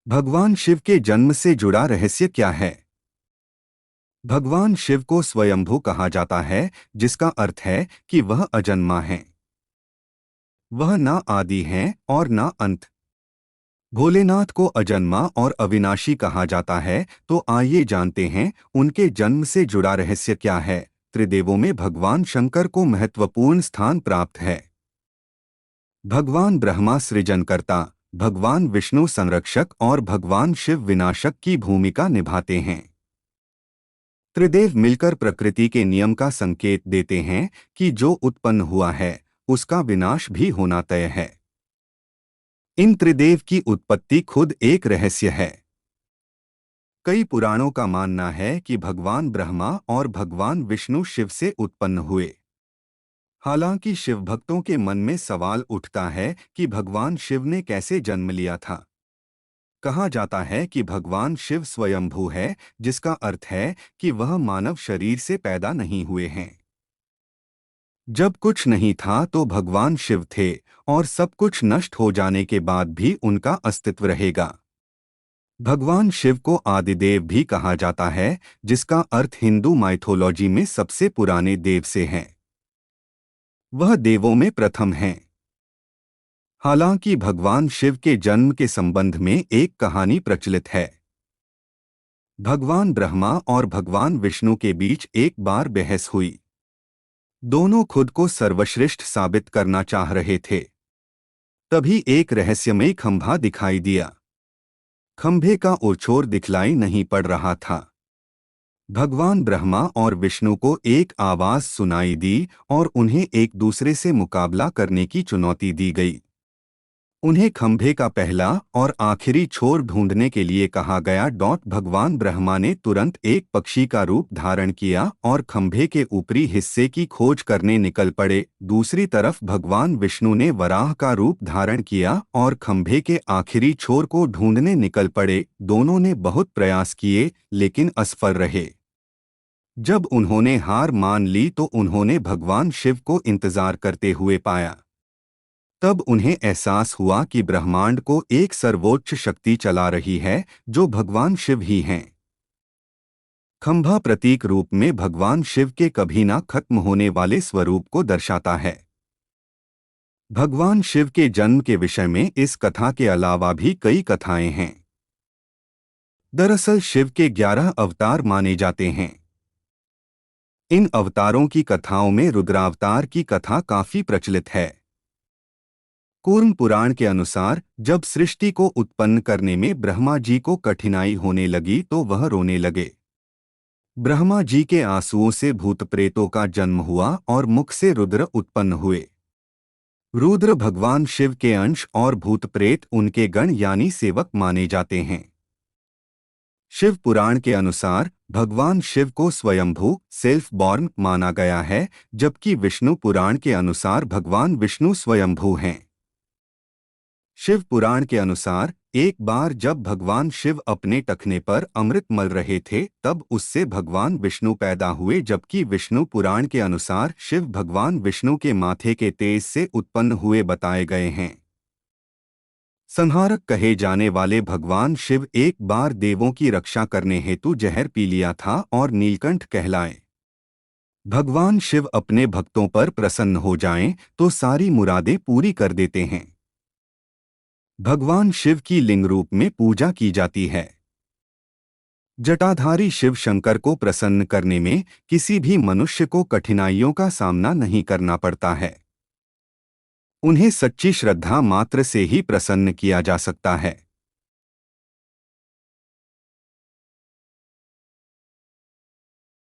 भगवान शिव के जन्म से जुड़ा रहस्य क्या है? भगवान शिव को स्वयंभू कहा जाता है, जिसका अर्थ है कि वह अजन्मा हैं। वह ना आदि हैं और ना अंत। भोलेनाथ को अजन्मा और अविनाशी कहा जाता है, तो आइए जानते हैं उनके जन्म से जुड़ा रहस्य क्या है। त्रिदेवों में भगवान शंकर को महत्वपूर्ण स्थान प्राप्त है। भगवान ब्रह्मा सृजनकर्ता, भगवान विष्णु संरक्षक और भगवान शिव विनाशक की भूमिका निभाते हैं। त्रिदेव मिलकर प्रकृति के नियम का संकेत देते हैं कि जो उत्पन्न हुआ है उसका विनाश भी होना तय है। इन त्रिदेव की उत्पत्ति खुद एक रहस्य है। कई पुराणों का मानना है कि भगवान ब्रह्मा और भगवान विष्णु शिव से उत्पन्न हुए। हालांकि शिव भक्तों के मन में सवाल उठता है कि भगवान शिव ने कैसे जन्म लिया था। कहा जाता है कि भगवान शिव स्वयंभू है, जिसका अर्थ है कि वह मानव शरीर से पैदा नहीं हुए हैं। जब कुछ नहीं था तो भगवान शिव थे, और सब कुछ नष्ट हो जाने के बाद भी उनका अस्तित्व रहेगा। भगवान शिव को आदिदेव भी कहा जाता है, जिसका अर्थ हिंदू माइथोलॉजी में सबसे पुराने देव से है। वह देवों में प्रथम हैं। हालांकि भगवान शिव के जन्म के संबंध में एक कहानी प्रचलित है। भगवान ब्रह्मा और भगवान विष्णु के बीच एक बार बहस हुई। दोनों खुद को सर्वश्रेष्ठ साबित करना चाह रहे थे। तभी एक रहस्यमय खंभा दिखाई दिया। खंभे का ओर दिखलाई नहीं पड़ रहा था। भगवान ब्रह्मा और विष्णु को एक आवाज सुनाई दी और उन्हें एक दूसरे से मुकाबला करने की चुनौती दी गई। उन्हें खंभे का पहला और आखिरी छोर ढूंढने के लिए कहा गया। भगवान ब्रह्मा ने तुरंत एक पक्षी का रूप धारण किया और खंभे के ऊपरी हिस्से की खोज करने निकल पड़े। दूसरी तरफ भगवान विष्णु ने वराह का रूप धारण किया और खंभे के आखिरी छोर को ढूंढने निकल पड़े। दोनों ने बहुत प्रयास किए, लेकिन असफल रहे। जब उन्होंने हार मान ली तो उन्होंने भगवान शिव को इंतजार करते हुए पाया। तब उन्हें एहसास हुआ कि ब्रह्मांड को एक सर्वोच्च शक्ति चला रही है, जो भगवान शिव ही हैं। खंभा प्रतीक रूप में भगवान शिव के कभी ना खत्म होने वाले स्वरूप को दर्शाता है। भगवान शिव के जन्म के विषय में इस कथा के अलावा भी कई कथाएं हैं। दरअसल शिव के 11 अवतार माने जाते हैं। इन अवतारों की कथाओं में रुद्रावतार की कथा काफी प्रचलित है। कूर्म पुराण के अनुसार जब सृष्टि को उत्पन्न करने में ब्रह्मा जी को कठिनाई होने लगी तो वह रोने लगे। ब्रह्मा जी के आंसुओं से भूत प्रेतों का जन्म हुआ और मुख से रुद्र उत्पन्न हुए। रुद्र भगवान शिव के अंश और भूत प्रेत उनके गण यानी सेवक माने जाते हैं। शिव पुराण के अनुसार भगवान शिव को स्वयंभू सेल्फ बॉर्न माना गया है, जबकि विष्णु पुराण के अनुसार भगवान विष्णु स्वयंभू हैं। शिव पुराण के अनुसार एक बार जब भगवान शिव अपने टखने पर अमृत मल रहे थे, तब उससे भगवान विष्णु पैदा हुए। जबकि विष्णु पुराण के अनुसार शिव भगवान विष्णु के माथे के तेज से उत्पन्न हुए बताए गए हैं। संहारक कहे जाने वाले भगवान शिव एक बार देवों की रक्षा करने हेतु जहर पी लिया था और नीलकंठ कहलाए। भगवान शिव अपने भक्तों पर प्रसन्न हो जाएं तो सारी मुरादें पूरी कर देते हैं। भगवान शिव की लिंग रूप में पूजा की जाती है। जटाधारी शिव शंकर को प्रसन्न करने में किसी भी मनुष्य को कठिनाइयों का सामना नहीं करना पड़ता है। उन्हें सच्ची श्रद्धा मात्र से ही प्रसन्न किया जा सकता है।